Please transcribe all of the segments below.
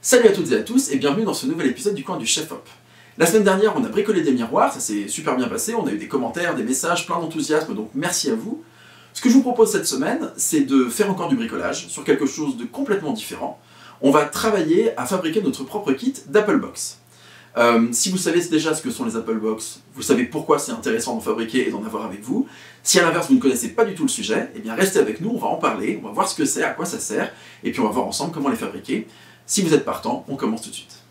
Salut à toutes et à tous et bienvenue dans ce nouvel épisode du coin du Chef Hop. La semaine dernière, on a bricolé des miroirs, ça s'est super bien passé, on a eu des commentaires, des messages, plein d'enthousiasme, donc merci à vous. Ce que je vous propose cette semaine, c'est de faire encore du bricolage sur quelque chose de complètement différent. On va travailler à fabriquer notre propre kit d'Applebox. Si vous savez déjà ce que sont les Applebox, vous savez pourquoi c'est intéressant d'en fabriquer et d'en avoir avec vous. Si à l'inverse vous ne connaissez pas du tout le sujet, eh bien restez avec nous, on va en parler, on va voir ce que c'est, à quoi ça sert, et puis on va voir ensemble comment les fabriquer. Si vous êtes partant, on commence tout de suite.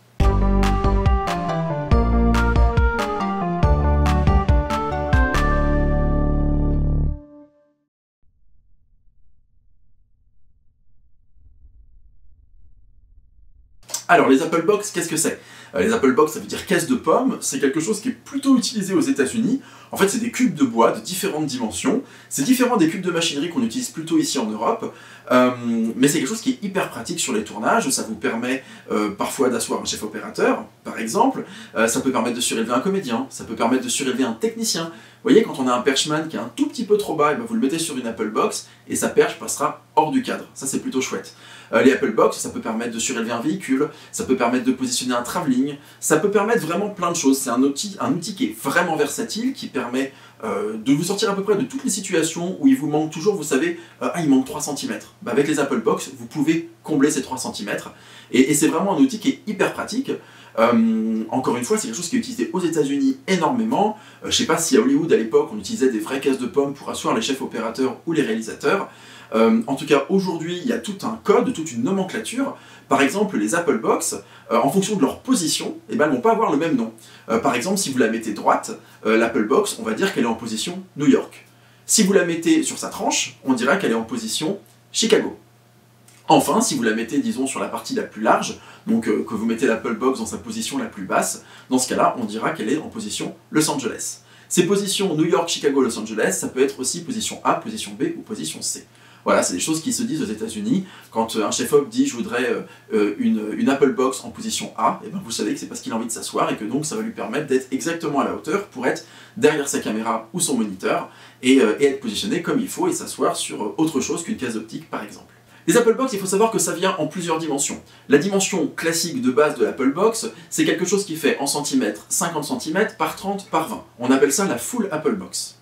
Alors les Applebox, qu'est-ce que c'est? Les Applebox, ça veut dire caisse de pommes, c'est quelque chose qui est plutôt utilisé aux États-Unis. En fait, c'est des cubes de bois de différentes dimensions. C'est différent des cubes de machinerie qu'on utilise plutôt ici en Europe, mais c'est quelque chose qui est hyper pratique sur les tournages. Ça vous permet parfois d'asseoir un chef opérateur, par exemple. Ça peut permettre de surélever un comédien, ça peut permettre de surélever un technicien. Vous voyez, quand on a un perchman qui est un tout petit peu trop bas, et bien vous le mettez sur une Applebox et sa perche passera hors du cadre. Ça, c'est plutôt chouette. Les Applebox, ça peut permettre de surélever un véhicule, ça peut permettre de positionner un travelling, ça peut permettre vraiment plein de choses. C'est un outil qui est vraiment versatile, qui permet de vous sortir à peu près de toutes les situations où il vous manque toujours, vous savez, il manque 3 cm. Bah, avec les Applebox, vous pouvez combler ces 3 cm. Et c'est vraiment un outil qui est hyper pratique. Encore une fois, c'est quelque chose qui est utilisé aux États-Unis énormément. Je sais pas si à Hollywood à l'époque on utilisait des vraies caisses de pommes pour asseoir les chefs opérateurs ou les réalisateurs. En tout cas, aujourd'hui, il y a tout un code, toute une nomenclature. Par exemple, les Applebox, en fonction de leur position, eh ben, elles ne vont pas avoir le même nom. Par exemple, si vous la mettez droite, l'Applebox, on va dire qu'elle est en position New York. Si vous la mettez sur sa tranche, on dira qu'elle est en position Chicago. Enfin, si vous la mettez, disons, sur la partie la plus large, donc que vous mettez l'Applebox dans sa position la plus basse, dans ce cas-là, on dira qu'elle est en position Los Angeles. Ces positions New York, Chicago, Los Angeles, ça peut être aussi position A, position B ou position C. Voilà, c'est des choses qui se disent aux États-Unis. Quand un chef-op dit « je voudrais une Applebox en position A », et ben vous savez que c'est parce qu'il a envie de s'asseoir et que donc ça va lui permettre d'être exactement à la hauteur pour être derrière sa caméra ou son moniteur et être positionné comme il faut et s'asseoir sur autre chose qu'une case optique par exemple. Les Applebox, il faut savoir que ça vient en plusieurs dimensions. La dimension classique de base de l'Applebox, c'est quelque chose qui fait en centimètres 50 cm par 30 par 20. On appelle ça la full Applebox.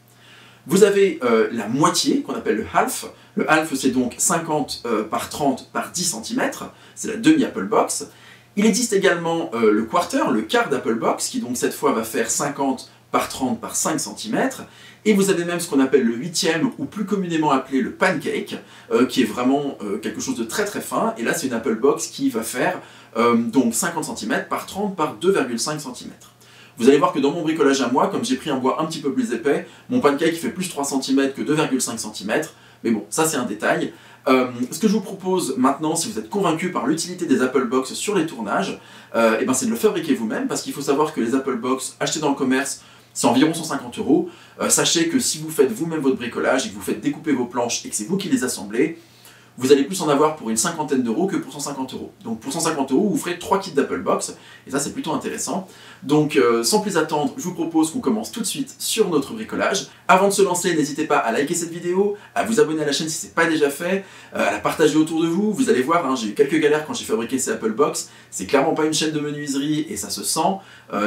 Vous avez la moitié, qu'on appelle le half. Le half, c'est donc 50 par 30 par 10 cm. C'est la demi-Applebox. Il existe également le quarter, le quart d'Applebox, qui donc cette fois va faire 50 par 30 par 5 cm. Et vous avez même ce qu'on appelle le huitième, ou plus communément appelé le pancake, qui est vraiment quelque chose de très très fin. Et là, c'est une Applebox qui va faire donc 50 cm par 30 par 2,5 cm. Vous allez voir que dans mon bricolage à moi, comme j'ai pris un bois un petit peu plus épais, mon pancake fait plus 3 cm que 2,5 cm. Mais bon, ça c'est un détail. Ce que je vous propose maintenant, si vous êtes convaincu par l'utilité des Applebox sur les tournages, eh ben c'est de le fabriquer vous-même, parce qu'il faut savoir que les Applebox achetés dans le commerce, c'est environ 150 €. Sachez que si vous faites vous-même votre bricolage et que vous faites découper vos planches et que c'est vous qui les assemblez, vous allez plus en avoir pour une cinquantaine d'euros que pour 150 €. Donc pour 150 €, vous ferez 3 kits d'Applebox, et ça c'est plutôt intéressant. Donc sans plus attendre, je vous propose qu'on commence tout de suite sur notre bricolage. Avant de se lancer, n'hésitez pas à liker cette vidéo, à vous abonner à la chaîne si ce n'est pas déjà fait, à la partager autour de vous. Vous allez voir, hein, j'ai eu quelques galères quand j'ai fabriqué ces Applebox. C'est clairement pas une chaîne de menuiserie et ça se sent.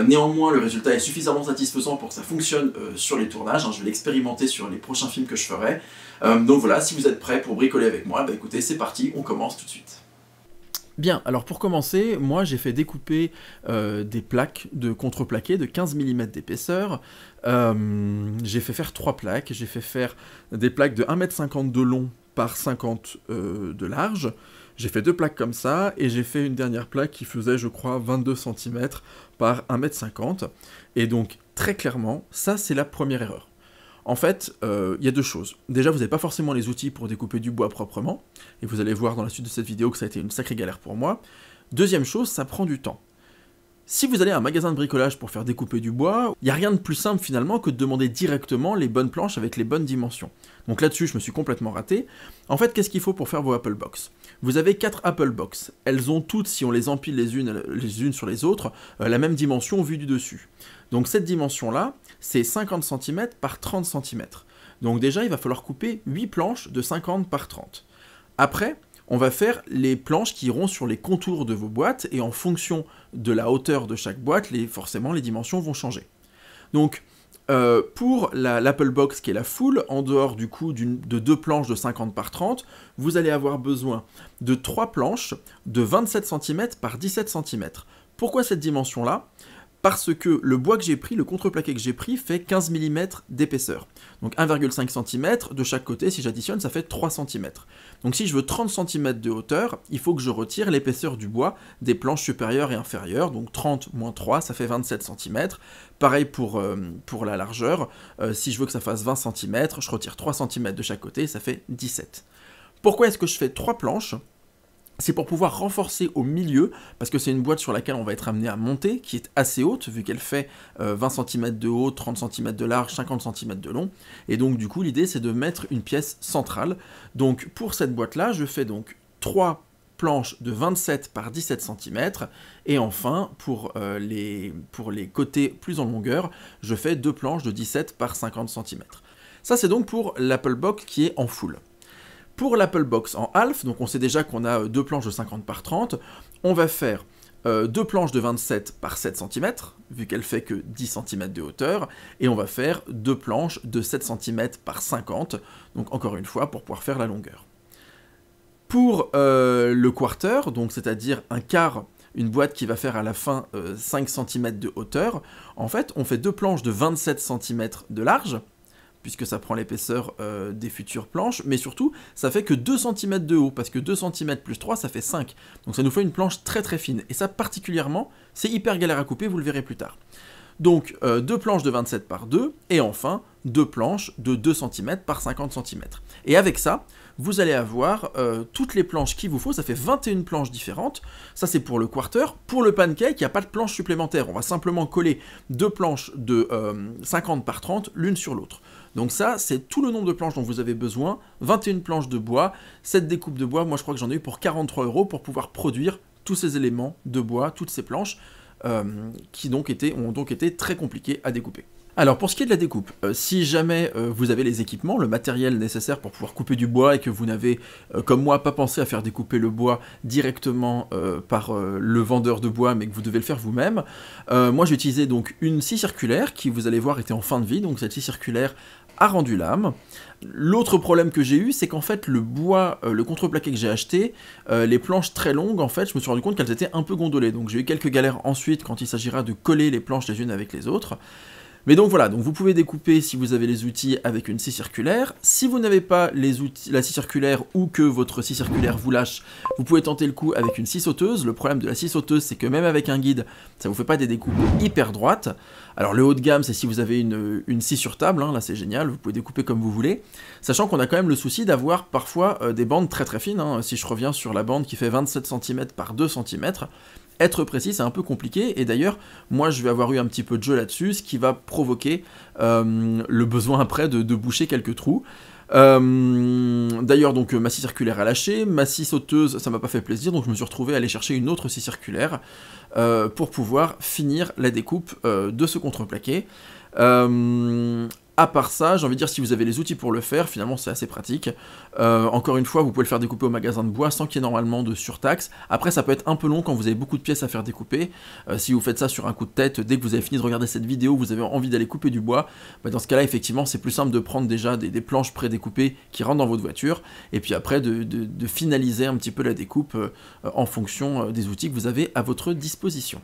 Néanmoins, le résultat est suffisamment satisfaisant pour que ça fonctionne sur les tournages. Hein. Je vais l'expérimenter sur les prochains films que je ferai. Donc voilà, si vous êtes prêts pour bricoler avec moi, bah écoutez, c'est parti, on commence tout de suite. Bien, alors pour commencer, moi j'ai fait découper des plaques de contreplaqué de 15 mm d'épaisseur. J'ai fait faire 3 plaques, j'ai fait faire des plaques de 1,50 m de long par 50 de large. J'ai fait 2 plaques comme ça, et j'ai fait une dernière plaque qui faisait, je crois, 22 cm par 1,50 m. Et donc, très clairement, ça c'est la première erreur. En fait, il y a deux choses. Déjà, vous n'avez pas forcément les outils pour découper du bois proprement, et vous allez voir dans la suite de cette vidéo que ça a été une sacrée galère pour moi. Deuxième chose, ça prend du temps. Si vous allez à un magasin de bricolage pour faire découper du bois, il n'y a rien de plus simple finalement que de demander directement les bonnes planches avec les bonnes dimensions. Donc là-dessus, je me suis complètement raté. En fait, qu'est-ce qu'il faut pour faire vos Applebox? Vous avez 4 Applebox. Elles ont toutes, si on les empile les unes sur les autres, la même dimension vue du dessus. Donc cette dimension-là, c'est 50 cm par 30 cm. Donc déjà, il va falloir couper 8 planches de 50 par 30. Après, on va faire les planches qui iront sur les contours de vos boîtes, et en fonction de la hauteur de chaque boîte, forcément les dimensions vont changer. Donc, pour l'Apple Box qui est la full, en dehors du coup de 2 planches de 50 par 30, vous allez avoir besoin de 3 planches de 27 cm par 17 cm. Pourquoi cette dimension-là ? Parce que le bois que j'ai pris, le contreplaqué que j'ai pris, fait 15 mm d'épaisseur. Donc 1,5 cm de chaque côté, si j'additionne, ça fait 3 cm. Donc si je veux 30 cm de hauteur, il faut que je retire l'épaisseur du bois des planches supérieures et inférieures. Donc 30 moins 3, ça fait 27 cm. Pareil pour la largeur. Si je veux que ça fasse 20 cm, je retire 3 cm de chaque côté, ça fait 17. Pourquoi est-ce que je fais 3 planches ? C'est pour pouvoir renforcer au milieu, parce que c'est une boîte sur laquelle on va être amené à monter, qui est assez haute, vu qu'elle fait 20 cm de haut, 30 cm de large, 50 cm de long, et donc du coup l'idée c'est de mettre une pièce centrale. Donc pour cette boîte-là, je fais donc 3 planches de 27 par 17 cm, et enfin, pour les côtés plus en longueur, je fais 2 planches de 17 par 50 cm. Ça c'est donc pour l'Apple Box qui est en full. Pour l'Apple Box en half, donc on sait déjà qu'on a 2 planches de 50 par 30, on va faire 2 planches de 27 par 7 cm, vu qu'elle fait que 10 cm de hauteur, et on va faire 2 planches de 7 cm par 50, donc encore une fois pour pouvoir faire la longueur. Pour le quarter, donc c'est-à-dire un quart, une boîte qui va faire à la fin 5 cm de hauteur, en fait on fait 2 planches de 27 cm de large, puisque ça prend l'épaisseur des futures planches, mais surtout, ça fait que 2 cm de haut, parce que 2 cm plus 3, ça fait 5. Donc ça nous fait une planche très très fine, et ça particulièrement, c'est hyper galère à couper, vous le verrez plus tard. Donc 2 planches de 27 par 2, et enfin 2 planches de 2 cm par 50 cm. Et avec ça, vous allez avoir toutes les planches qu'il vous faut, ça fait 21 planches différentes, ça c'est pour le quarter. Pour le pancake, il n'y a pas de planche supplémentaire, on va simplement coller 2 planches de 50 par 30 l'une sur l'autre. Donc ça, c'est tout le nombre de planches dont vous avez besoin, 21 planches de bois, cette découpe de bois, moi je crois que j'en ai eu pour 43 € pour pouvoir produire tous ces éléments de bois, toutes ces planches, qui ont donc été très compliquées à découper. Alors pour ce qui est de la découpe, si jamais vous avez les équipements, le matériel nécessaire pour pouvoir couper du bois et que vous n'avez, comme moi, pas pensé à faire découper le bois directement par le vendeur de bois, mais que vous devez le faire vous-même, moi j'ai utilisé donc une scie circulaire qui, vous allez voir, était en fin de vie, donc cette scie circulaire a rendu l'âme. L'autre problème que j'ai eu, c'est qu'en fait le bois, le contreplaqué que j'ai acheté, les planches très longues, en fait, je me suis rendu compte qu'elles étaient un peu gondolées, donc j'ai eu quelques galères ensuite quand il s'agira de coller les planches les unes avec les autres. Mais donc voilà, donc vous pouvez découper si vous avez les outils avec une scie circulaire. Si vous n'avez pas les outils, la scie circulaire ou que votre scie circulaire vous lâche, vous pouvez tenter le coup avec une scie sauteuse. Le problème de la scie sauteuse, c'est que même avec un guide, ça vous fait pas des découpes hyper droites. Alors le haut de gamme, c'est si vous avez une scie sur table, hein, là c'est génial, vous pouvez découper comme vous voulez. Sachant qu'on a quand même le souci d'avoir parfois des bandes très très fines, hein. Si je reviens sur la bande qui fait 27 cm par 2 cm, être précis, c'est un peu compliqué, et d'ailleurs, moi je vais avoir eu un petit peu de jeu là-dessus, ce qui va provoquer le besoin après de boucher quelques trous. D'ailleurs, donc ma scie circulaire a lâché, ma scie sauteuse, ça m'a pas fait plaisir, donc je me suis retrouvé à aller chercher une autre scie circulaire pour pouvoir finir la découpe de ce contreplaqué. À part ça, j'ai envie de dire, si vous avez les outils pour le faire, finalement c'est assez pratique. Encore une fois, vous pouvez le faire découper au magasin de bois sans qu'il y ait normalement de surtaxe. Après, ça peut être un peu long quand vous avez beaucoup de pièces à faire découper. Si vous faites ça sur un coup de tête, dès que vous avez fini de regarder cette vidéo, vous avez envie d'aller couper du bois, bah dans ce cas-là, effectivement, c'est plus simple de prendre déjà des planches pré-découpées qui rentrent dans votre voiture, et puis après de finaliser un petit peu la découpe en fonction des outils que vous avez à votre disposition.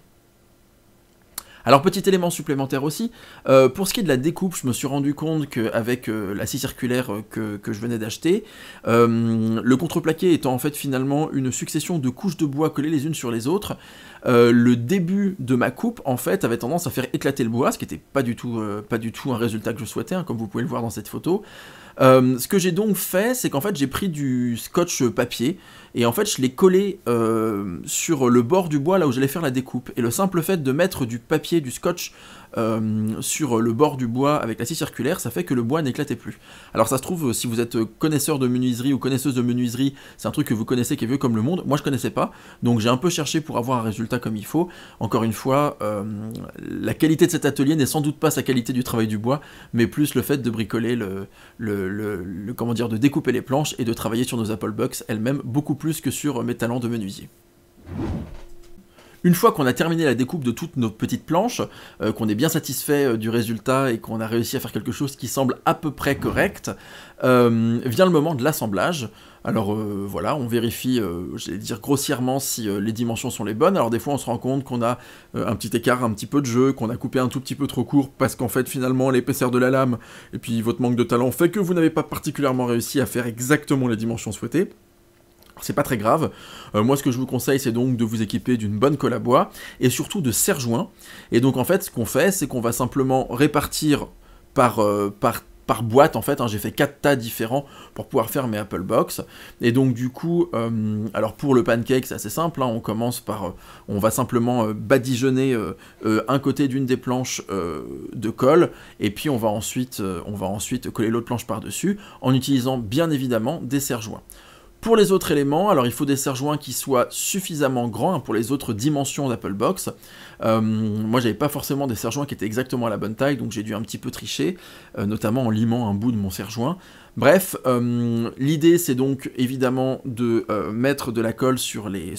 Alors petit élément supplémentaire aussi, pour ce qui est de la découpe, je me suis rendu compte qu'avec la scie circulaire que je venais d'acheter, le contreplaqué étant en fait finalement une succession de couches de bois collées les unes sur les autres, le début de ma coupe en fait avait tendance à faire éclater le bois, ce qui n'était pas du tout un résultat que je souhaitais, hein, comme vous pouvez le voir dans cette photo. Ce que j'ai donc fait, c'est qu'en fait j'ai pris du scotch papier, et en fait je l'ai collé sur le bord du bois là où j'allais faire la découpe, et le simple fait de mettre du papier, du scotch sur le bord du bois avec la scie circulaire, ça fait que le bois n'éclatait plus. Alors ça se trouve, si vous êtes connaisseur de menuiserie ou connaisseuse de menuiserie, c'est un truc que vous connaissez qui est vieux comme le monde, moi je connaissais pas, donc j'ai un peu cherché pour avoir un résultat comme il faut. Encore une fois, la qualité de cet atelier n'est sans doute pas sa qualité du travail du bois, mais plus le fait de bricoler comment dire, de découper les planches et de travailler sur nos Apple Box elles-mêmes, beaucoup plus que sur mes talents de menuisier. Une fois qu'on a terminé la découpe de toutes nos petites planches, qu'on est bien satisfait du résultat et qu'on a réussi à faire quelque chose qui semble à peu près correct, vient le moment de l'assemblage. Alors voilà, on vérifie, j'allais dire grossièrement, si les dimensions sont les bonnes. Alors des fois on se rend compte qu'on a un petit écart, un petit peu de jeu, qu'on a coupé un tout petit peu trop court, parce qu'en fait finalement l'épaisseur de la lame, et puis votre manque de talent fait que vous n'avez pas particulièrement réussi à faire exactement les dimensions souhaitées. C'est pas très grave. Moi, ce que je vous conseille, c'est donc de vous équiper d'une bonne colle à bois et surtout de serre-joints. Et donc, en fait, ce qu'on fait, c'est qu'on va simplement répartir par boîte, en fait. Hein, j'ai fait 4 tas différents pour pouvoir faire mes Apple Box. Et donc, du coup, alors pour le pancake, c'est assez simple. Hein, on commence par... on va simplement badigeonner un côté d'une des planches de colle. Et puis, on va ensuite coller l'autre planche par-dessus en utilisant, bien évidemment, des serre-joints. Pour les autres éléments, alors il faut des serre-joints qui soient suffisamment grands pour les autres dimensions d'Apple Box. Moi, j'avais pas forcément des serre-joints qui étaient exactement à la bonne taille, donc j'ai dû un petit peu tricher, notamment en limant un bout de mon serre-joint. Bref, l'idée c'est donc évidemment de mettre de la colle sur les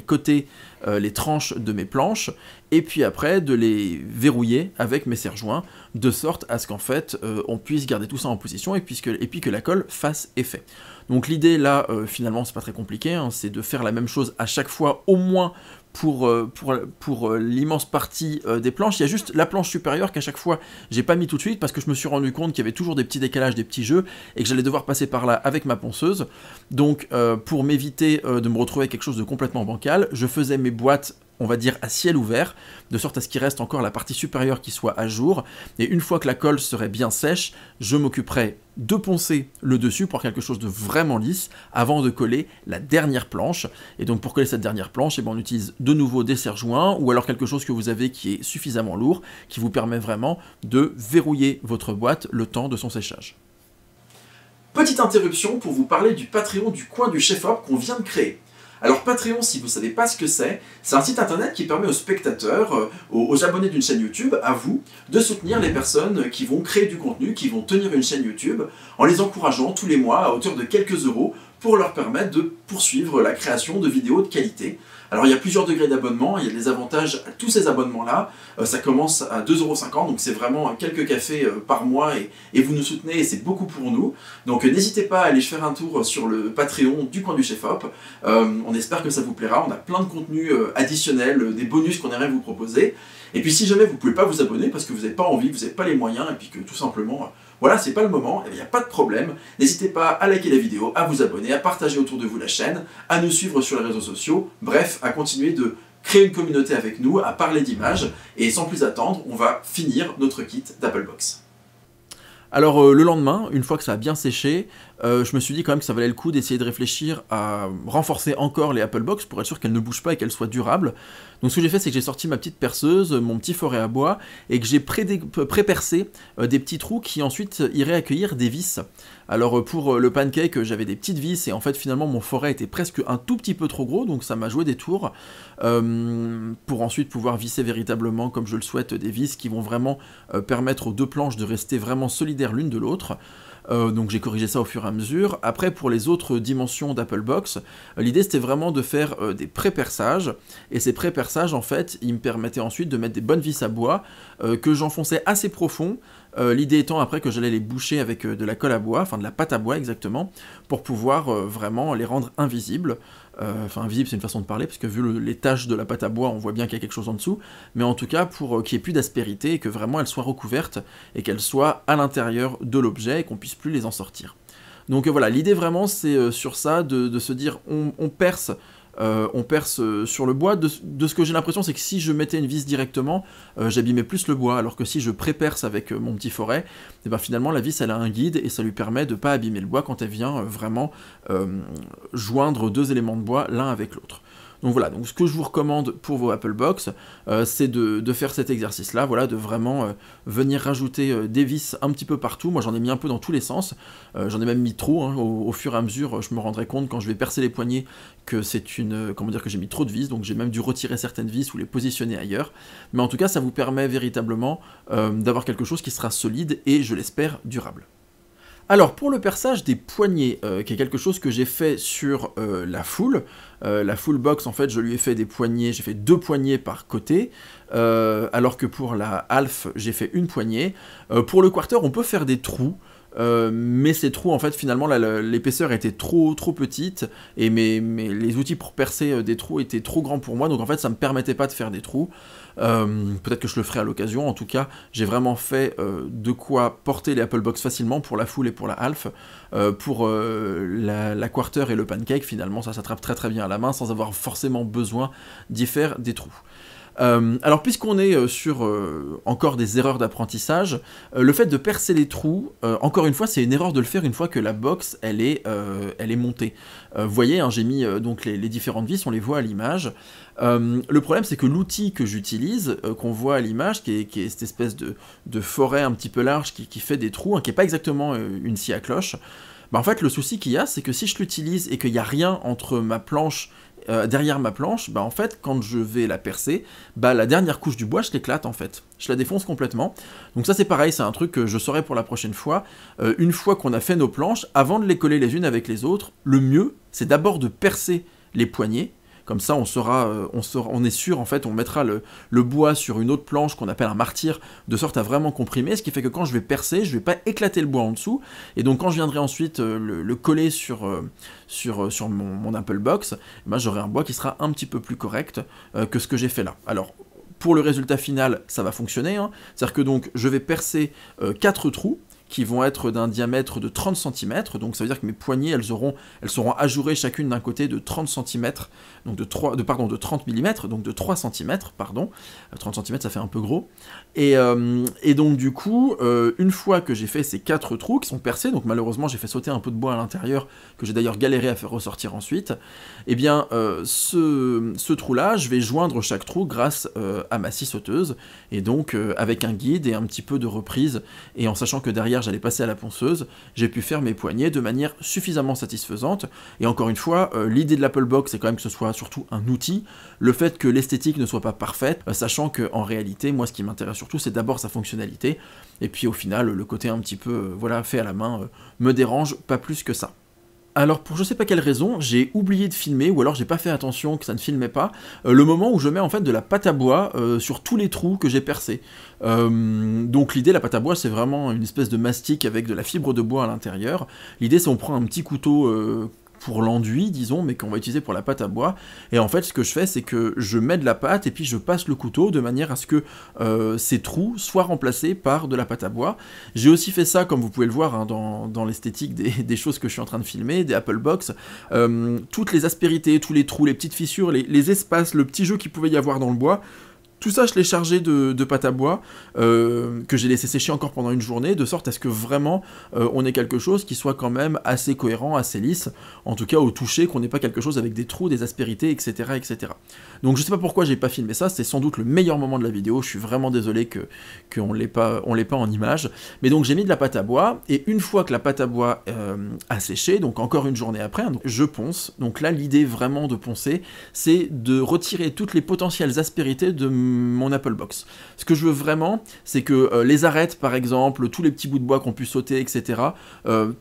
côtés, les tranches de mes planches, et puis après de les verrouiller avec mes serre-joints, de sorte à ce qu'en fait on puisse garder tout ça en position et puis que la colle fasse effet. Donc l'idée là, finalement c'est pas très compliqué, hein, c'est de faire la même chose à chaque fois, au moins pour l'immense partie des planches. Il y a juste la planche supérieure qu'à chaque fois j'ai pas mis tout de suite parce que je me suis rendu compte qu'il y avait toujours des petits décalages, des petits jeux et que j'allais devoir passer par là avec ma ponceuse. Donc pour m'éviter de me retrouver avec quelque chose de complètement bancal, je faisais mes boîtes, on va dire, à ciel ouvert, de sorte à ce qu'il reste encore la partie supérieure qui soit à jour, et une fois que la colle serait bien sèche, je m'occuperai de poncer le dessus pour quelque chose de vraiment lisse, avant de coller la dernière planche. Et donc pour coller cette dernière planche, on utilise de nouveau des serre-joints, ou alors quelque chose que vous avez qui est suffisamment lourd, qui vous permet vraiment de verrouiller votre boîte le temps de son séchage. Petite interruption pour vous parler du Patreon du coin du chef-op qu'on vient de créer. Alors Patreon, si vous ne savez pas ce que c'est un site internet qui permet aux spectateurs, aux abonnés d'une chaîne YouTube, à vous, de soutenir les personnes qui vont créer du contenu, qui vont tenir une chaîne YouTube, en les encourageant tous les mois à hauteur de quelques euros pour leur permettre de poursuivre la création de vidéos de qualité. Alors il y a plusieurs degrés d'abonnement, il y a des avantages à tous ces abonnements-là, ça commence à 2,50 €, donc c'est vraiment quelques cafés par mois et vous nous soutenez et c'est beaucoup pour nous. Donc n'hésitez pas à aller faire un tour sur le Patreon du coin du chef-op, on espère que ça vous plaira, on a plein de contenus additionnels, des bonus qu'on aimerait vous proposer. Et puis si jamais vous ne pouvez pas vous abonner parce que vous n'avez pas envie, vous n'avez pas les moyens et puis que tout simplement... voilà, c'est pas le moment, il n'y a pas de problème. N'hésitez pas à liker la vidéo, à vous abonner, à partager autour de vous la chaîne, à nous suivre sur les réseaux sociaux, bref, à continuer de créer une communauté avec nous, à parler d'images, et sans plus attendre, on va finir notre kit d'Apple Box. Alors le lendemain, une fois que ça a bien séché, je me suis dit quand même que ça valait le coup d'essayer de réfléchir à renforcer encore les Apple Box pour être sûr qu'elles ne bougent pas et qu'elles soient durables. Donc ce que j'ai fait, c'est que j'ai sorti ma petite perceuse, mon petit forêt à bois, et que j'ai pré-percé des petits trous qui ensuite iraient accueillir des vis. Alors pour le pancake, j'avais des petites vis, et en fait finalement mon forêt était presque un tout petit peu trop gros, donc ça m'a joué des tours, pour ensuite pouvoir visser véritablement, comme je le souhaite, des vis qui vont vraiment permettre aux deux planches de rester vraiment solidaires l'une de l'autre. Donc j'ai corrigé ça au fur et à mesure. Après, pour les autres dimensions d'Apple Box, l'idée c'était vraiment de faire des pré-perçages, et ces pré-perçages en fait, ils me permettaient ensuite de mettre des bonnes vis à bois, que j'enfonçais assez profond, l'idée étant après que j'allais les boucher avec de la colle à bois, enfin de la pâte à bois exactement, pour pouvoir vraiment les rendre invisibles. Enfin invisible c'est une façon de parler, parce que vu les taches de la pâte à bois, on voit bien qu'il y a quelque chose en dessous, mais en tout cas pour qu'il n'y ait plus d'aspérité, et que vraiment elles soient recouvertes, et qu'elles soient à l'intérieur de l'objet, et qu'on puisse plus les en sortir. Donc voilà, l'idée vraiment c'est sur ça, de se dire on perce sur le bois. De ce que j'ai l'impression, c'est que si je mettais une vis directement, j'abîmais plus le bois, alors que si je pré-perce avec mon petit forêt, et ben finalement la vis elle a un guide et ça lui permet de pas abîmer le bois quand elle vient vraiment joindre deux éléments de bois l'un avec l'autre. Donc voilà, donc ce que je vous recommande pour vos Apple Box, c'est de faire cet exercice-là, voilà, de vraiment venir rajouter des vis un petit peu partout. Moi j'en ai mis un peu dans tous les sens, j'en ai même mis trop, hein, au fur et à mesure, je me rendrai compte quand je vais percer les poignets que c'est une, comment dire, que j'ai mis trop de vis, donc j'ai même dû retirer certaines vis ou les positionner ailleurs. Mais en tout cas, ça vous permet véritablement d'avoir quelque chose qui sera solide et, je l'espère, durable. Alors, pour le perçage des poignées, qui est quelque chose que j'ai fait sur la full box, en fait, je lui ai fait des poignées, j'ai fait 2 poignées par côté, alors que pour la half, j'ai fait une poignée. Pour le quarter, on peut faire des trous, mais ces trous, en fait, finalement, l'épaisseur était trop petite, et les outils pour percer des trous étaient trop grands pour moi, donc en fait, ça me permettait pas de faire des trous. Peut-être que je le ferai à l'occasion. En tout cas, j'ai vraiment fait de quoi porter les Apple Box facilement pour la full et pour la half. Pour la quarter et le pancake, finalement, ça s'attrape très bien à la main sans avoir forcément besoin d'y faire des trous. Alors puisqu'on est sur encore des erreurs d'apprentissage, le fait de percer les trous, encore une fois c'est une erreur de le faire une fois que la box elle est montée. Vous voyez, hein, j'ai mis donc les différentes vis, on les voit à l'image. Le problème c'est que l'outil que j'utilise, qu'on voit à l'image, qui est cette espèce de forêt un petit peu large qui fait des trous, hein, qui n'est pas exactement une scie à cloche, bah en fait le souci qu'il y a c'est que si je l'utilise et qu'il n'y a rien entre ma planche derrière ma planche, bah en fait, quand je vais la percer, bah la dernière couche du bois, je l'éclate en fait. Je la défonce complètement. Donc ça c'est pareil, c'est un truc que je saurai pour la prochaine fois. Une fois qu'on a fait nos planches, avant de les coller les unes avec les autres, le mieux, c'est d'abord de percer les poignées. Comme ça, on est sûr, en fait, on mettra le bois sur une autre planche qu'on appelle un martyr, de sorte à vraiment comprimer, ce qui fait que quand je vais percer, je vais pas éclater le bois en dessous, et donc quand je viendrai ensuite le coller sur mon Apple Box, ben, j'aurai un bois qui sera un petit peu plus correct que ce que j'ai fait là. Alors, pour le résultat final, ça va fonctionner, hein. C'est-à-dire que donc, je vais percer 4 trous, qui vont être d'un diamètre de 30 cm, donc ça veut dire que mes poignées, elles seront ajourées chacune d'un côté de 30 cm, donc de 30 mm, donc de 3 cm, pardon, 30 cm ça fait un peu gros, et donc du coup, une fois que j'ai fait ces 4 trous qui sont percés, donc malheureusement j'ai fait sauter un peu de bois à l'intérieur, que j'ai d'ailleurs galéré à faire ressortir ensuite, et bien ce trou-là, je vais joindre chaque trou grâce à ma scie sauteuse, et donc avec un guide et un petit peu de reprise, et en sachant que derrière j'allais passer à la ponceuse, j'ai pu faire mes poignées de manière suffisamment satisfaisante, et encore une fois, l'idée de l'Apple Box c'est quand même que ce soit surtout un outil, le fait que l'esthétique ne soit pas parfaite, sachant qu'en réalité, moi ce qui m'intéresse surtout c'est d'abord sa fonctionnalité, et puis au final, le côté un petit peu, voilà, fait à la main, me dérange pas plus que ça. Alors pour je sais pas quelle raison, j'ai oublié de filmer, ou alors j'ai pas fait attention que ça ne filmait pas, le moment où je mets en fait de la pâte à bois sur tous les trous que j'ai percés. Donc l'idée, la pâte à bois, c'est vraiment une espèce de mastic avec de la fibre de bois à l'intérieur. L'idée c'est on prend un petit couteau pour l'enduit, disons, mais qu'on va utiliser pour la pâte à bois, et en fait ce que je fais c'est que je mets de la pâte et puis je passe le couteau de manière à ce que ces trous soient remplacés par de la pâte à bois. J'ai aussi fait ça, comme vous pouvez le voir, hein, dans l'esthétique des choses que je suis en train de filmer, des Apple Box, toutes les aspérités, tous les trous, les petites fissures, les espaces, le petit jeu qu'il pouvait y avoir dans le bois, tout ça, je l'ai chargé de pâte à bois, que j'ai laissé sécher encore pendant une journée, de sorte à ce que vraiment on ait quelque chose qui soit quand même assez cohérent, assez lisse, en tout cas au toucher, qu'on n'ait pas quelque chose avec des trous, des aspérités, etc. etc. Donc je sais pas pourquoi j'ai pas filmé ça, c'est sans doute le meilleur moment de la vidéo, je suis vraiment désolé qu'on l'ait pas en image, mais donc j'ai mis de la pâte à bois, et une fois que la pâte à bois a séché, donc encore une journée après, donc je ponce. Donc là l'idée vraiment de poncer, c'est de retirer toutes les potentielles aspérités de mon Apple Box. Ce que je veux vraiment, c'est que les arêtes, par exemple, tous les petits bouts de bois qu'on puisse sauter, etc.,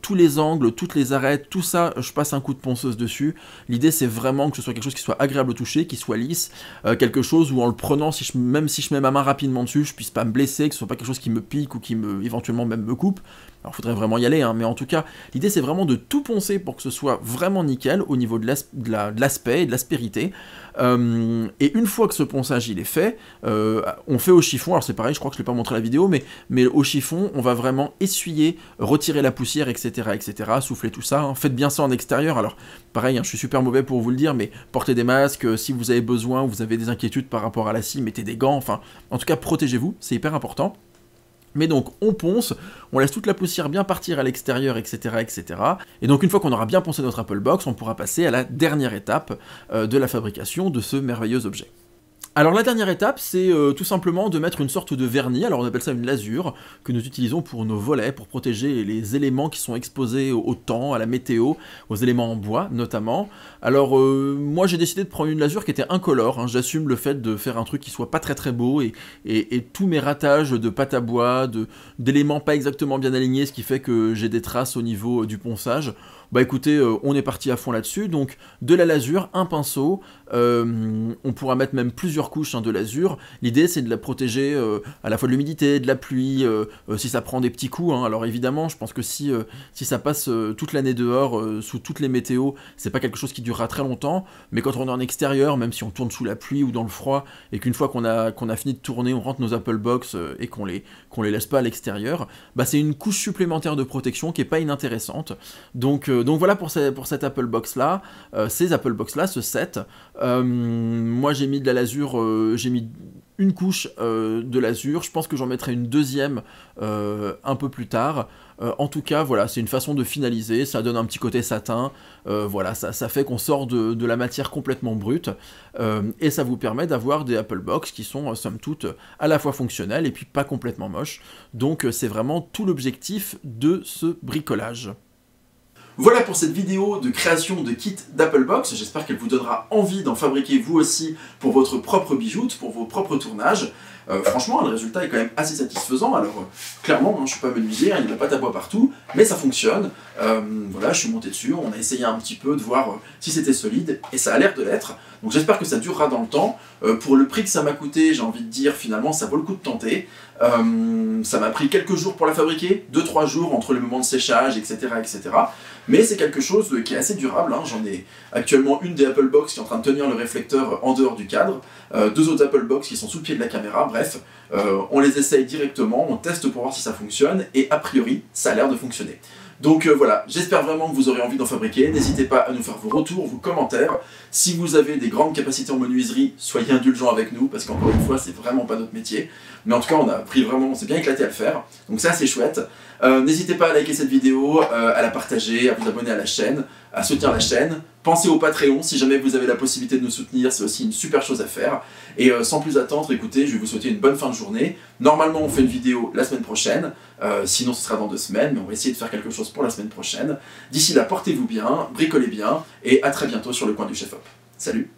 tous les angles, toutes les arêtes, tout ça, je passe un coup de ponceuse dessus. L'idée, c'est vraiment que ce soit quelque chose qui soit agréable au toucher, qui soit lisse, quelque chose où en le prenant, même si je mets ma main rapidement dessus, je puisse pas me blesser, que ce soit pas quelque chose qui me pique ou qui éventuellement même me coupe. Alors il faudrait vraiment y aller, hein, mais en tout cas, l'idée c'est vraiment de tout poncer pour que ce soit vraiment nickel au niveau de l'aspect et de l'aspérité. Et une fois que ce ponçage il est fait, on fait au chiffon, alors c'est pareil, je crois que je ne l'ai pas montré à la vidéo, mais au chiffon, on va vraiment essuyer, retirer la poussière, etc., etc., souffler tout ça, hein. Faites bien ça en extérieur, alors pareil, hein, je suis super mauvais pour vous le dire, mais portez des masques, si vous avez besoin, vous avez des inquiétudes par rapport à la scie, mettez des gants, enfin, en tout cas, protégez-vous, c'est hyper important. Mais donc on ponce, on laisse toute la poussière bien partir à l'extérieur, etc., etc. Et donc une fois qu'on aura bien poncé notre Apple Box, on pourra passer à la dernière étape de la fabrication de ce merveilleux objet. Alors la dernière étape, c'est tout simplement de mettre une sorte de vernis, alors on appelle ça une lasure, que nous utilisons pour nos volets, pour protéger les éléments qui sont exposés au temps, à la météo, aux éléments en bois notamment. Alors moi j'ai décidé de prendre une lasure qui était incolore, hein. J'assume le fait de faire un truc qui soit pas très beau, et tous mes ratages de pâte à bois, d'éléments pas exactement bien alignés, ce qui fait que j'ai des traces au niveau du ponçage. Bah écoutez, on est parti à fond là-dessus, donc de la lasure, un pinceau, on pourra mettre même plusieurs couches, hein, de lasure. L'idée c'est de la protéger à la fois de l'humidité, de la pluie, si ça prend des petits coups, hein. Alors évidemment, je pense que si ça passe toute l'année dehors, sous toutes les météos, c'est pas quelque chose qui durera très longtemps, mais quand on est en extérieur, même si on tourne sous la pluie ou dans le froid, et qu'une fois qu'on a fini de tourner, on rentre nos Apple Box et qu'on les laisse pas à l'extérieur, bah c'est une couche supplémentaire de protection qui est pas inintéressante. Donc voilà pour cette Apple Box là, ces Apple Box là, ce set. Moi j'ai mis de la lasure, j'ai mis une couche de lasure, je pense que j'en mettrai une deuxième un peu plus tard. En tout cas, voilà, c'est une façon de finaliser, ça donne un petit côté satin, voilà, ça fait qu'on sort de la matière complètement brute, et ça vous permet d'avoir des Apple Box qui sont, somme toute, à la fois fonctionnels et puis pas complètement moches. Donc c'est vraiment tout l'objectif de ce bricolage. Voilà pour cette vidéo de création de kit d'Apple Box, j'espère qu'elle vous donnera envie d'en fabriquer vous aussi pour votre propre bijoute, pour vos propres tournages. Franchement, le résultat est quand même assez satisfaisant, alors clairement, je ne suis pas menuisier, il n'y a pas de pâte à bois partout, mais ça fonctionne. Voilà, je suis monté dessus, on a essayé un petit peu de voir si c'était solide, et ça a l'air de l'être. Donc j'espère que ça durera dans le temps. Pour le prix que ça m'a coûté, j'ai envie de dire, finalement, ça vaut le coup de tenter. Ça m'a pris quelques jours pour la fabriquer, 2-3 jours entre les moments de séchage, etc. etc. Mais c'est quelque chose qui est assez durable, hein. J'en ai actuellement une des Apple Box qui est en train de tenir le réflecteur en dehors du cadre, 2 autres Apple Box qui sont sous le pied de la caméra, bref, on les essaye directement, on teste pour voir si ça fonctionne, et a priori, ça a l'air de fonctionner. Donc voilà, j'espère vraiment que vous aurez envie d'en fabriquer, n'hésitez pas à nous faire vos retours, vos commentaires. Si vous avez des grandes capacités en menuiserie, soyez indulgents avec nous, parce qu'encore une fois, c'est vraiment pas notre métier. Mais en tout cas, on s'est bien éclaté à le faire, donc ça c'est chouette. N'hésitez pas à liker cette vidéo, à la partager, à vous abonner à la chaîne, à soutenir la chaîne. Pensez au Patreon, si jamais vous avez la possibilité de nous soutenir, c'est aussi une super chose à faire. Et sans plus attendre, écoutez, je vais vous souhaiter une bonne fin de journée. Normalement, on fait une vidéo la semaine prochaine, sinon ce sera dans 2 semaines, mais on va essayer de faire quelque chose pour la semaine prochaine. D'ici là, portez-vous bien, bricolez bien, et à très bientôt sur le coin du Chef Hop. Salut!